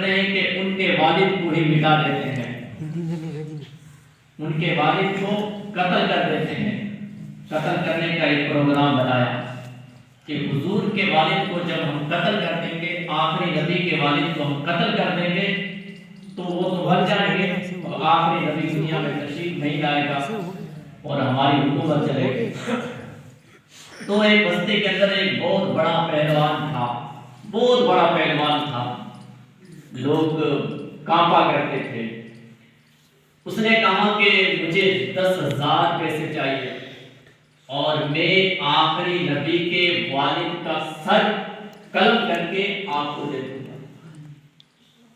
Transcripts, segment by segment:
کرتے ہیں کہ ان کے والد کو ہی مٹا دیتے ہیں، ان کے والد کو قتل کر دیتے ہیں۔ قتل کرنے کا ایک پروگرام بنایا کہ حضور کے والد کو جب ہم قتل کر دیں گے، آخری نبی کے والد کو ہم قتل کر دیں گے تو وہ تو مر جائیں گے اور آخری نبی دنیا میں تشریف نہیں لائے گا اور ہماری حکومت چلے گی۔ تو ایک بستی کے اندر ایک بہت بڑا پہلوان تھا، بہت بڑا پہلوان تھا، لوگ کانپا کرتے تھے۔ اس نے کہا کہ مجھے 10,000 پیسے چاہیے اور میں آخری نبی کے والد کا سر قلم کر کے آپ کو دے دوں گا۔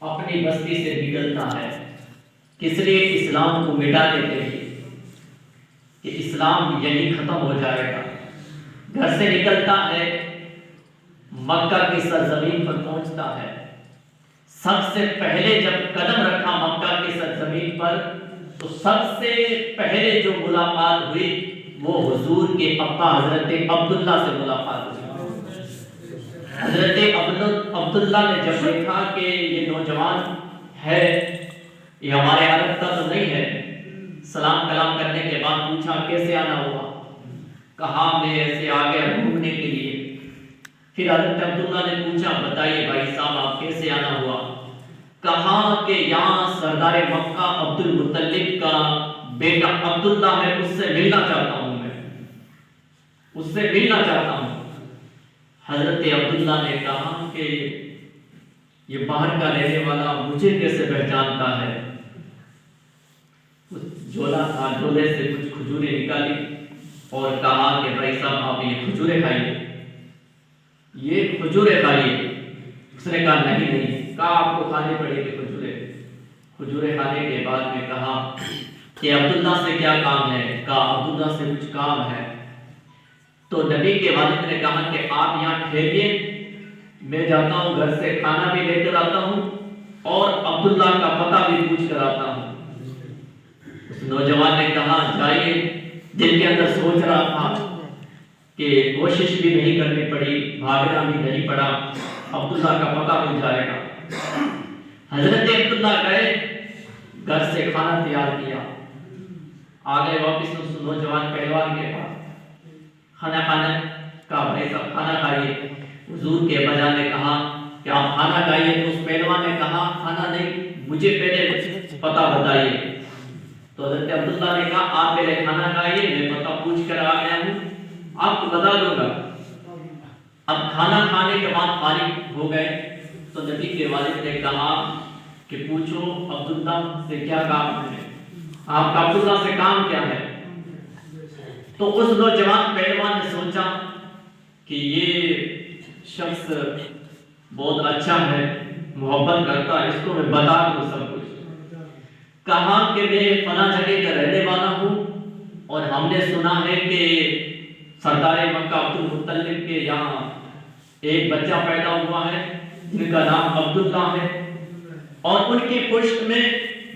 اپنی بستی سے نکلتا ہے، کس لیے؟ اسلام کو مٹانے کے لیے، کہ اسلام یہی ختم ہو جائے گا۔ گھر سے نکلتا ہے، مکہ کی سرزمین پر پہنچتا ہے۔ سب سے پہلے جب قدم رکھا مکہ کی سرزمین پر تو سب سے پہلے جو ملاقات ہوئی وہ حضور کے ابا حضرت عبداللہ سے ملاقات ہوئی۔ حضرت عبداللہ نے جب دیکھا کہ یہ نوجوان ہے، یہ ہمارے عرب کا تو نہیں ہے، سلام کلام کرنے کے بعد پوچھا کیسے آنا ہوا؟ کہا میں ایسے آ گیا گھومنے کے لیے۔ پھر حضرت عبداللہ نے پوچھا بتائیے بھائی صاحب آپ کیسے آنا ہوا؟ کہا کہ یہاں سردار مکہ عبد المطلب کا بیٹا عبداللہ ہے، اس سے ملنا چاہتا ہوں، میں اس سے ملنا چاہتا ہوں۔ حضرت عبداللہ نے کہا کہ یہ باہر کا رہنے والا مجھے کیسے پہچانتا ہے؟ جھولا تھا، جھولے سے کچھ کھجوریں نکالی اور کہا کہ بھائی صاحب آپ یہ کھجوریں کھائیے، یہ کھجوریں کھائیے۔ اس نے کہا نہیں، کہا آپ کو کھانے پڑے گی کھجوریں کھانے کے بعد میں کہا کہ عبداللہ سے کیا کام ہے؟ کہا عبداللہ سے کچھ کام ہے۔ تو نبی کے والد نے کہا کہ آپ یہاں ٹھہریے، میں جاتا ہوں گھر سے کھانا بھی لے کر آتا ہوں اور عبداللہ کا پتہ بھی پوچھ کر آتا ہوں۔ اس نوجوان نے کہا جائیے، دل کے اندر سوچ رہا تھا کہ کوشش بھی نہیں کرنی پڑی، بھاگنا بھی نہیں پڑا، عبداللہ کا پتہ مل جائے گا۔ حضرت عبداللہ گئے، گھر سے کھانا تیار کیا، آگے واپس اس نوجوان پہلوان کے پاس کھانا کھانے کا، بھائی صاحب کھانا کھائیے۔ حضور کے ابا جان نے کہا کہ آپ کھانا کھائیے، تو اس پہلوان نے کہا کھانا نہیں، مجھے پہلے پتہ بتائیے۔ تو حضرت عبداللہ نے کہا آپ پہلے کھانا کھائیے، میں پتہ پوچھ کر آ گیا ہوں، آپ کو بتا دوں گا۔ اب کھانا کھانے کے بعد فارغ ہو گئے تو نبی کے والد نے کہا کہ پوچھو عبداللہ سے کیا کام ہے، آپ کا عبداللہ سے کام کیا ہے؟ تو اس نوجوان پہلوان نے سوچا کہ یہ شخص بہت اچھا ہے، محبت کرتا ہے، اس کو میں بتا دوں سب کچھ۔ کہا کہ میں فلاں جگہ کا رہنے والا ہوں اور ہم نے سنا ہے کہ سردار مکہ عبد المطلب کے یہاں ایک بچہ پیدا ہوا ہے جن کا نام عبداللہ ہے، اور ان کی پشت میں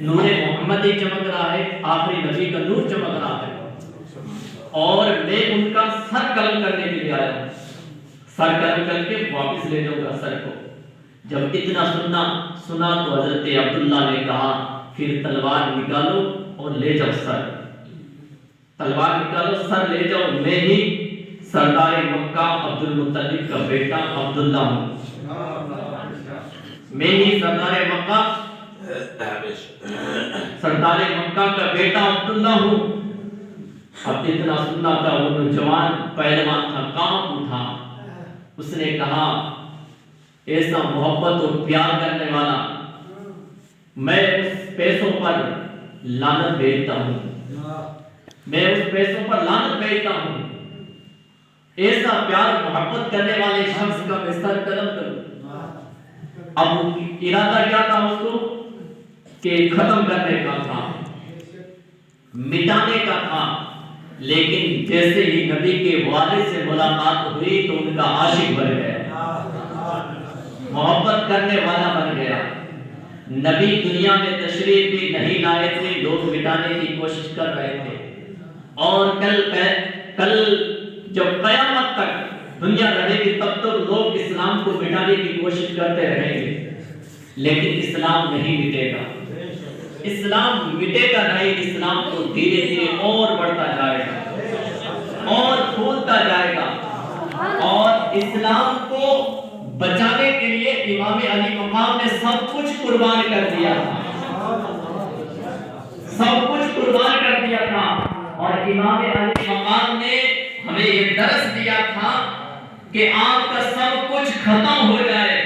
نور محمدی چمک رہا ہے، آخری نبی کا نور چمک رہا ہے، اور میں ان کا سر قلم کرنے کے لیے آیا ہوں، سر قلم کر کے واپس لے جاؤں گا سر کو۔ جب اتنا سنا تو حضرت عبداللہ نے کہا پھر تلوار نکالو اور لے جاؤ سر، تلوار نکالو سر لے جاؤ، میں ہی سردار مکہ عبد المطلب کا بیٹا عبداللہ ہوں، میں ہی سردار مکہ کا بیٹا عبداللہ ہوں۔ اب اتنا سننا تھا، وہ نوجوان پہلوان تھا، کانپ اٹھا۔ اس نے کہا ایسا محبت اور پیار کرنے والا میں اس پیسوں پر لعنت بھیجتا ہوں، میں اس پیسوں پر لعنت بھیجتا ہوں، ایسا پیار محبت کرنے والے شخص کا میں سر قلم کروں۔ اب ارادہ کیا تھا اس کو کہ ختم کرنے کا تھا، مٹانے کا تھا، لیکن جیسے ہی نبی کے والد سے ملاقات ہوئی تو ان کا عاشق بن گیا، محبت کرنے والا بن گیا۔ نبی دنیا میں تشریف بھی نہیں لائے تھے، لوگ مٹانے کی کوشش کر رہے تھے، اور کل جب قیامت تک دنیا رہے گی تب تک لوگ اسلام کو مٹانے کی کوشش کرتے رہیں گے۔ لیکن اسلام نہیں مٹے گا، اسلام مٹے گا نہیں، اسلام تو دھیرے دھیرے اور بڑھتا جائے گا اور پھولتا جائے گا۔ اور اسلام کو بچانے کے لیے امام علی مقام نے سب کچھ قربان کر دیا تھا، سب کچھ قربان کر دیا تھا۔ اور امام علی مقام نے ہمیں یہ درس دیا تھا کہ آپ کا سب کچھ ختم ہو جائے،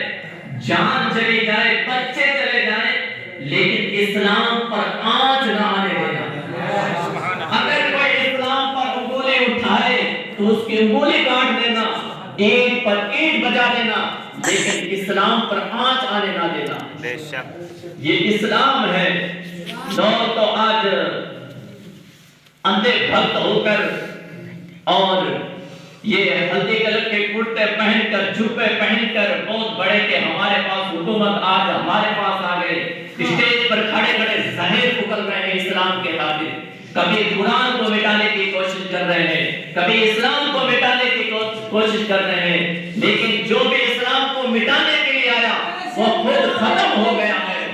جان چلی جائے، بچے چلے جائیں، لیکن اسلام پر آنچ نہ آنے دینا۔ اگر کوئی اسلام پر انگلی اٹھائے تو اس کی انگلی کاٹ دینا، اینٹ پر اینٹ بجا دینا، لیکن اسلام پر آنچ آنے نہ دینا۔ بے شک یہ اسلام ہے۔ لوگ تو آج اندھے بھکت ہو کر اور یہ ہلدی کلر کے کرتے پہن کر، جبے پہن کر بہت بڑے کہ ہمارے پاس حکومت، آج ہمارے پاس آ گئے، اسٹیج پر کھڑے کھڑے زہر پھکل رہے ہیں اسلام کے خاطر، کبھی قرآن کو مٹانے کی کوشش کر رہے ہیں، کبھی اسلام کو مٹانے کی کوشش کر رہے ہیں، لیکن جو بھی اسلام کو مٹانے کے لیے آیا وہ خود ختم ہو گیا ہے،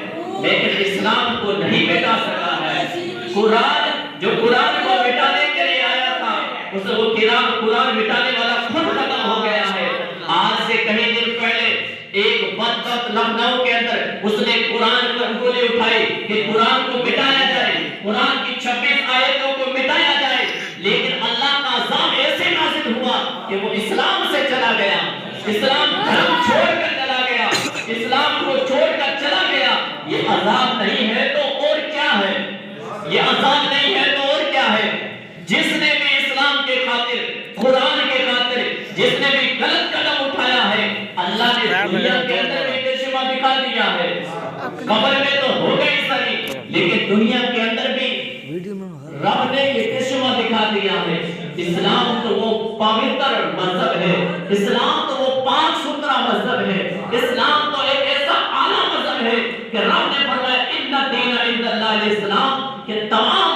لیکن اسلام کو نہیں مٹا سکا ہے۔ قرآن جو قرآن کو مٹانے کے لیے آیا تھا، اسے وہ قرآن مٹانے والا خود ختم ہو گیا ہے۔ آج سے کئی دن پہلے ایک بدبخت لکھنؤ کے اندر اس نے قرآن پر انگلی اٹھائی کہ قرآن کو مٹایا جائے، قرآن کی 26 آیتوں کو مٹایا جائے، لیکن اللہ کا عذاب ایسے نازل ہوا کہ وہ اسلام سے چلا گیا، اسلام دھرم چھوڑ کر چلا گیا، اسلام کو چھوڑ کر چلا گیا۔ یہ عذاب نہیں ہے تو اور کیا ہے؟ یہ عذاب نہیں ہے تو اور کیا ہے؟ جس نے بھی اسلام کے خاطر، قرآن کے خاطر جس نے بھی غلط قدم اٹھایا ہے، اللہ نے دنیا کے اندر بھی چشمہ دکھا دیا ہے۔ قبر میں تو ہو گئی صحیح، لیکن دنیا کے اندر بھی رب نے یہ چشمہ دکھا دیا ہے۔ اسلام تو وہ پوتر مذہب ہے، اسلام تو وہ پاک ستھرا مذہب ہے، اسلام تو ایک ایسا اعلیٰ مذہب ہے کہ رب نے فرمایا ان الدین عند اللہ الاسلام، کہ تمام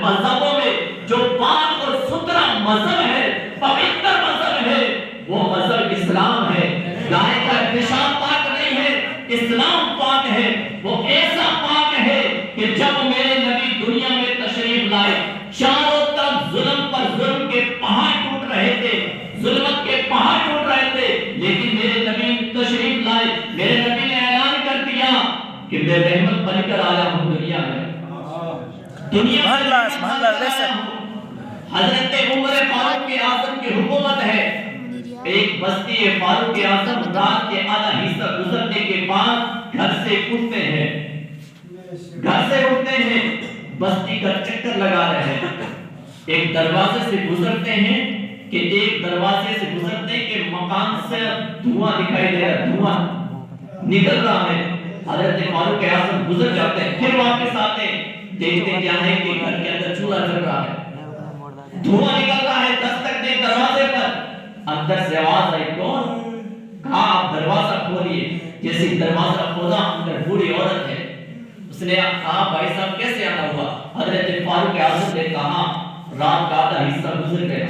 مذہبوں میں جو پاک اور ستھرا مذہب ہے، پوتر مذہب ہے، وہ مذہب اسلام ہے۔ گائے کا پیشاب پاک نہیں ہے، اسلام پاک ہے۔ وہ ایسا پاک ہے کہ جب میرے نبی دنیا میں تشریف لائے، چاروں طرف ظلم پر ظلم کے پہاڑ ٹوٹ رہے تھے، ظلمت کے پہاڑ ٹوٹ رہے تھے، لیکن میرے نبی تشریف لائے، میرے نبی نے اعلان کر دیا کہ میں رحمت بن کر آیا ہوں دنیا میں، دنیا میں حضرت عمر فاروق اعظم کی حکومت ہے۔ ایک بستی فاروق اعظم رات کے آدھا حصہ گزرنے کے بعد گھر سے اٹھتے ہیں، بستی کا چکر لگا رہے ہیں، ایک دروازے سے گزرتے ہیں کہ ایک دروازے سے گزرتے ہیں کہ مکان سے دھواں دکھائی دے رہا، دھواں نکل رہا ہے۔ حضرت فاروق اعظم گزر جاتے ہیں، پھر واپس آتے ہیں، دیکھتے کیا ہے کہ گھر کے اندر چولہا جل رہا ہے، دھواں نکل رہا ہے، دستک دے دروازے پر، اندر سے آواز آئی، کون؟ کہا آپ دروازہ کھولیے۔ جیسے دروازہ کھولا، اندر بوڑھی عورت ہے، اس نے کہا بھائی صاحب کیسے آنا ہوا؟ حضرت فاروق اعظم نے کہا رات کا آدھا حصہ گزر گیا،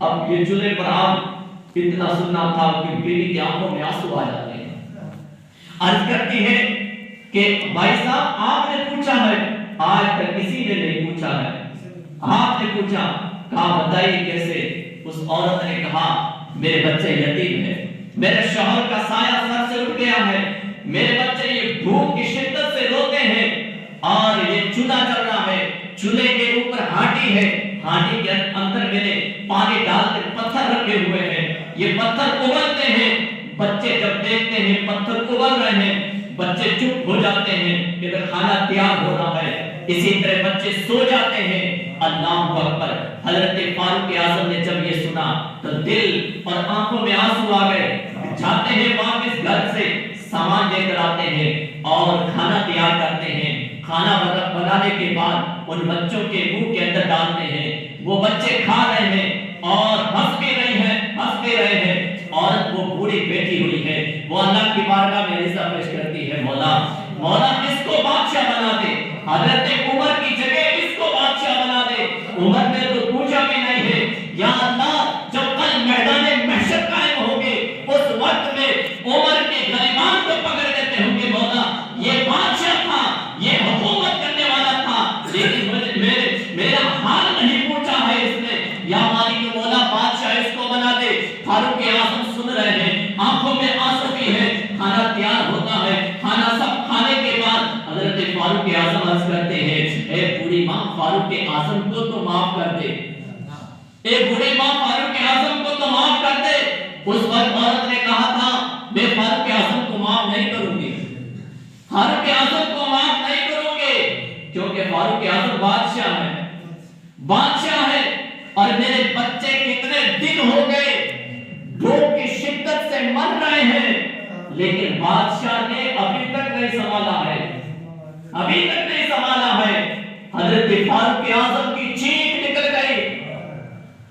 اب یہ چولہے پر آپ اتنا سننا تھا کہ بیوی کی آنکھوں میں آنسو آ جاتے ہیں۔ عرض کرتی ہے کہ بھائی صاحب آپ نے پوچھا ہے؟ آج تک کسی نے نہیں پوچھا ہے۔ آپ نے پوچھا؟ کہا بتائیے کیسے؟ اس عورت نے کہا میرے بچے یتیم ہیں، میرے شوہر کا سایہ سر سے اٹھ گیا ہے، میرے بچے یہ بھوک کی شدت سے روتے ہیں، اور یہ چولہا چل رہا ہے، چولہے کے اوپر ہانڈی ہے، ہانڈی کے اندر میں نے پانی ڈال کے پتھر رکھے ہوئے ہیں، یہ پتھر ابلتے ہیں، بچے جب دیکھتے ہیں پتھر ابل رہے ہیں، بچے چپ ہو جاتے ہیں کہ کھانا تیار ہو رہا ہے، اسی طرح بچے سو جاتے ہیں۔ اللہ اکبر۔ حضرت فاروق اعظم نے جب یہ سنا تو دل اور آنکھوں میں آنسو آ گئے، جاتے ہیں واپس گھر سے سامان لے کر آتے ہیں اور کھانا تیار کرتے ہیں، کھانا بنانے کے بعد ان بچوں کے منہ کے اندر ڈالتے ہیں، وہ بچے کھا رہے ہیں اور ہنس بھی رہے ہیں، عورت وہ بوڑھی بیٹھی ہوئی ہے، وہ اللہ کی بارگاہ میں عرض پیش کرتی ہے، مولا اس کو بادشاہ بنا دے، حضرت عمر کی جگہ اس کو بادشاہ بنا دے۔ عمر نے تو پوچھا بھی نہیں ہے، یا اللہ جب کل میدان محشر قائم ہوگے اس وقت میں عمر کے غریبان کو پکڑ لیتے ہوں گے، یہ بادشاہ تھا، یہ حکومت کرنے والا تھا، لیکن میرا حال نہیں پوچھا ہے اس نے۔ یا مالک مولا بادشاہ اس کو بنا دے۔ فاروق اعظم سن رہے ہیں، آنکھوں میں آنسو بھی ہے، کھانا تیار ہوتا ہے، کھانا سب کھانے کے بعد حضرت فاروق اعظم عرض کرتے ہیں، اے بوڑھی ماں فاروق اعظم کو تو معاف کر دے، اے بوڑھی ماں فاروق اعظم کو تو معاف کر دے۔ اس وقت عورت نے کہا تھا میں فاروق اعظم کو معاف نہیں کروں گی، فاروق اعظم کو معاف نہیں کروں گے، کیونکہ فاروق اعظم بادشاہ ہے، بادشاہ ہے، اور میرے بچے کتنے دن ہو گئے بھوک کی شدت سے مر رہے ہیں، لیکن بادشاہ نے ابھی تک نہیں سنبھالا ہے، ابھی تک نہیں سنبھالا ہے۔ حضرت فاروق اعظم کی چیخ نکل گئی،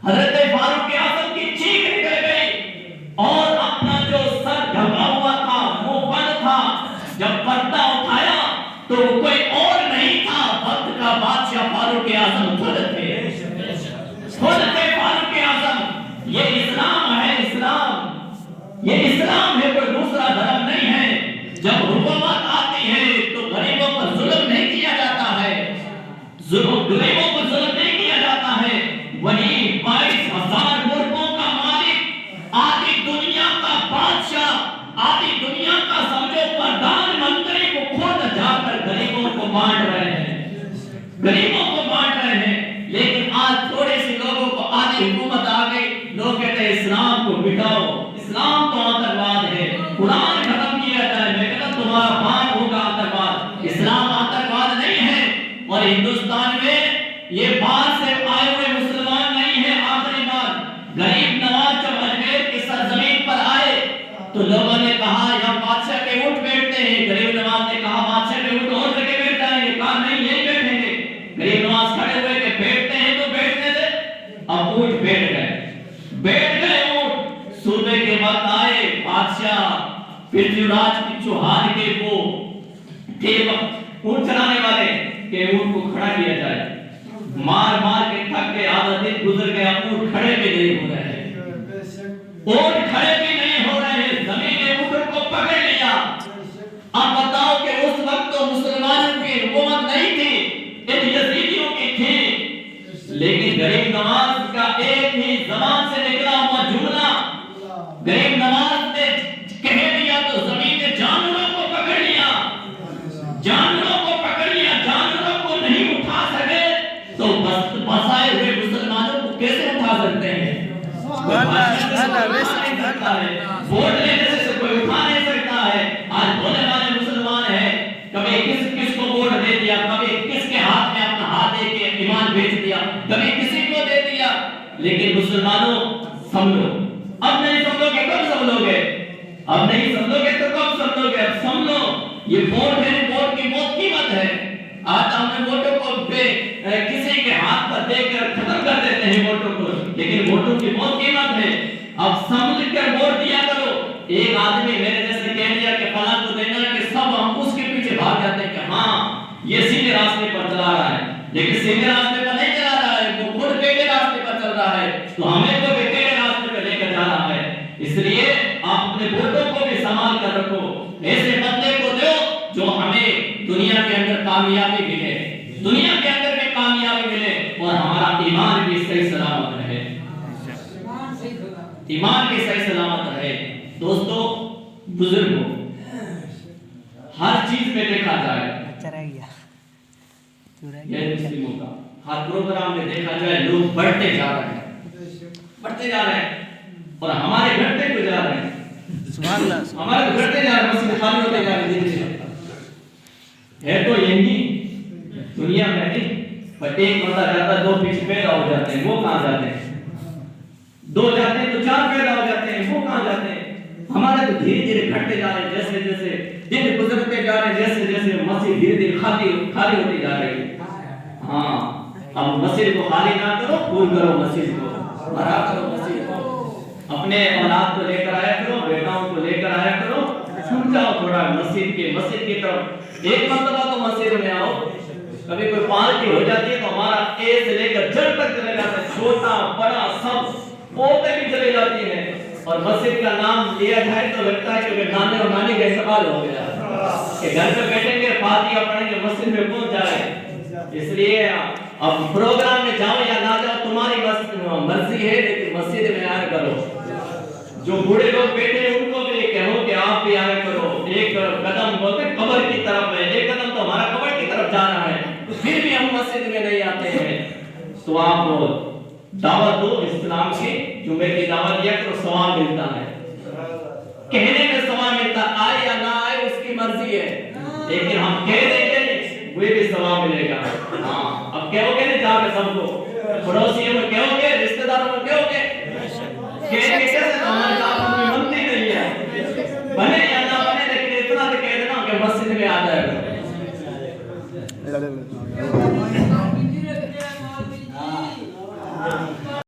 حضرت فاروق اعظم کی چیخ نکل گئی، اور اپنا جو سر ڈھکا ہوا تھا، منہ بند تھا، جب پردہ اٹھایا تو وہ کوئی اور نہیں تھا، وقت کا بادشاہ فاروق اعظم خود تھے، خود تھے فاروق اعظم۔ یہ اسلام ہے، اسلام، یہ اسلام ہے، کوئی دوسرا دھرم نہیں ہے۔ جب حکومت آتی ہے تو غریبوں پر ظلم نہیں کیا جاتا ہے، غریبوں پر ظلم نہیں کیا جاتا ہے۔ وہی 22,000 ملکوں کا مالک، آدھی دنیا کا بادشاہ، آدھی دنیا کا سمجھو پردھان منتری کو خود جا کر غریبوں کو بانٹ رہے ہیں، غریبوں کو بانٹ رہے ہیں۔ لیکن آج تھوڑے سے لوگوں کو آدھی حکومت آ گئی، لوگ کہتے ہیں اسلام کو مٹاؤ، اسلام تو آتنکواد ہے، قرآن ختم کیا جائے۔ میں کہتا ہوں تمہارا بات ہوگا آتنکواد، اسلام آتنکواد نہیں ہے۔ اور ہندوستان میں یہ باہر سے آئے ہوئے مسلمان نہیں ہیں۔ آخری بات، غریب نواز جب اجمیر کی سرزمین پر آئے تو لوگوں نے کہا یہاں بادشاہ کے اونٹ بیٹھتے ہیں، غریب نواز نے کہا بادشاہ کے اونٹ اور جگہ بیٹھ جائیں گے، کہا نہیں یہی بیٹھیں گے۔ غریب نواز کھڑے ہوئے کہ بیٹھتے ہیں تو بیٹھنے دے، اب اونٹ بیٹھ گئے اونٹ۔ صوبے کے وقت آئے بادشاہ پرتھوی راج چوہان کے وہ تھے اونٹ چلانے والے کہ اونٹ کو کھڑا کیا جائے، مار مار کے تھک کے آدھا دن گزر گیا، اونٹ کھڑے بھی نہیں ہو رہے ہیں، اونٹ کھڑے بھی نہیں ہو رہے ہیں، زمین نے اونٹ کو پکڑ لیا۔ اب بتاؤ کہ اس وقت تو مسلمانوں کی حکومت نہیں تھی، ان یزیدیوں کی تھی، لیکن غریب نواز کا ایک ہی زبان سے نکلا ہوا جملہ، غریب نواز نے کہہ دیا تو زمین نے جانوروں کو پکڑ لیا، جانوروں کو پکڑ لیا، جانوروں کو نہیں اٹھا سکے تو بسائے ہوئے مسلمانوں کو کیسے اٹھا سکتے ہیں؟ ووٹ لینے سے کوئی اٹھا نہیں سکتا ہے۔ آج بولنے والے مسلمان ہیں، کبھی کس کو ووٹ دے دیا، کبھی کس کے ہاتھ میں اپنا ہاتھ دے کے ایمان بیچ دیا، کبھی کسی کو دے دیا۔ لیکن مسلمانوں سمجھو، اب نہیں سمجھو گے کب سمجھو گے؟ اب نہیں سمجھو گے تو کب سمجھو گے؟ اب سمجھو، یہ ووٹ ہے، ووٹ کی بہت قیمت ہے۔ آج ہم نے ووٹوں کو کسی کے ہاتھ پر دے کر ختم کر دیتے ہیں ووٹوں کو، لیکن ووٹوں کی بہت قیمت ہے۔ اب سمجھ کر ووٹ دیا کرو۔ ایک آدمی میرے جیسے کہہ دیا کہ فلاں کو دینا، کہ سب ہم اس کے پیچھے بھاگ جاتے ہیں کہ ہاں یہ سیدھے راستے پر چلا رہا ہے، لیکن سیدھے راستے پر نہیں چلا رہا ہے، وہ خود ٹیڑھے راستے پر چل رہا ہے، تو ہمیں کو بھی ٹیڑھے راستے پر لے کر جا رہا ہے۔ اس لیے آپ اپنے ووٹوں کو بھی سنبھال کر رکھو، ایسے بندے کو دو جو ہمیں دنیا کے اندر کامیابی ملے، دنیا کے اندر بھی کامیابی ملے، اور ہمارا ایمان بھی صحیح سلامت رہے، ایمان بھی صحیح سلامت رہے۔ دوستو، بزرگوں، ہر چیز میں دیکھا جائے، یہ مسلموں کا ہر پروگرام میں دیکھا جائے لوگ بڑھتے جا رہے ہیں، بڑھتے جا رہے ہیں، اور ہمارے گھٹتے کو جا رہے ہیں، ہمارے گھٹتے جا رہے ہیں، مسجد خالی ہوتے جا رہے ہیں۔ ہے تو یہی دنیا میں نہیں، پر ایک بندہ جاتا ہے، دو پیچھے پیدا ہو جاتے ہیں، وہ کہاں جاتے ہیں؟ دو جاتے ہیں تو چار پیدا ہو جاتے ہیں، وہ کہاں جاتے ہیں؟ ہمارے تو دھیرے دھیرے گھٹتے جا رہے ہیں، جیسے جیسے دن گزرتے جا رہے ہیں، جیسے جیسے مسجد دھیرے دھیرے خالی ہوتی جا رہی ہے۔ ہاں، اب مسجد کو خالی نہ کرو، پھول کرو مسجد کو، بھرا کرو مسجد کو، اپنے اولاد کو لے کر آیا کرو، بیٹاؤں کو لے کر آیا کرو، سمجھاؤ تھوڑا مسجد کی طرف۔ ایک مرتبہ تو مسجد میں آؤ، کبھی کوئی پارٹی ہو جاتی ہے تو ہمارا اے سے لے کر جڑ تک چلے جاتا ہے، چھوٹا بڑا سب پوتے بھی چلے جاتی ہیں، اور مسجد کا نام لیا جائے تو لگتا ہے کہ نانے اور نانی کا سوال ہو گیا۔ کہ گھر پہ بیٹھیں گے فاتحہ پڑھیں گے مسجد میں پہنچ جائے. اس لیے اب پروگرام میں جاؤ یا نہ جاؤ تمہاری مرضی ہے لیکن مسجد میں آیا کرو. جو بوڑھے لوگ بیٹھے ہیں ان کو بھی کہو کہ آپ بھی آیا کرو. ایک قدم بولتے قبر کی طرف ہے, ایک قدم تو ہمارا قبر کی طرف جانا ہے, پھر بھی ہم مسجد میں نہیں آتے ہیں. تو آپ دعوت دو اسلام کی, جمعے کی دعوت دیا کرو, ثواب ملتا ہے. کہنے میں ثواب ملتا, آئے یا نہ آئے اس کی مرضی ہے, لیکن ہم کہہ دیں گے وہ بھی ثواب ملے گا. ہاں اب کہو گے نہیں جا کے سب کو پڑوسیوں میں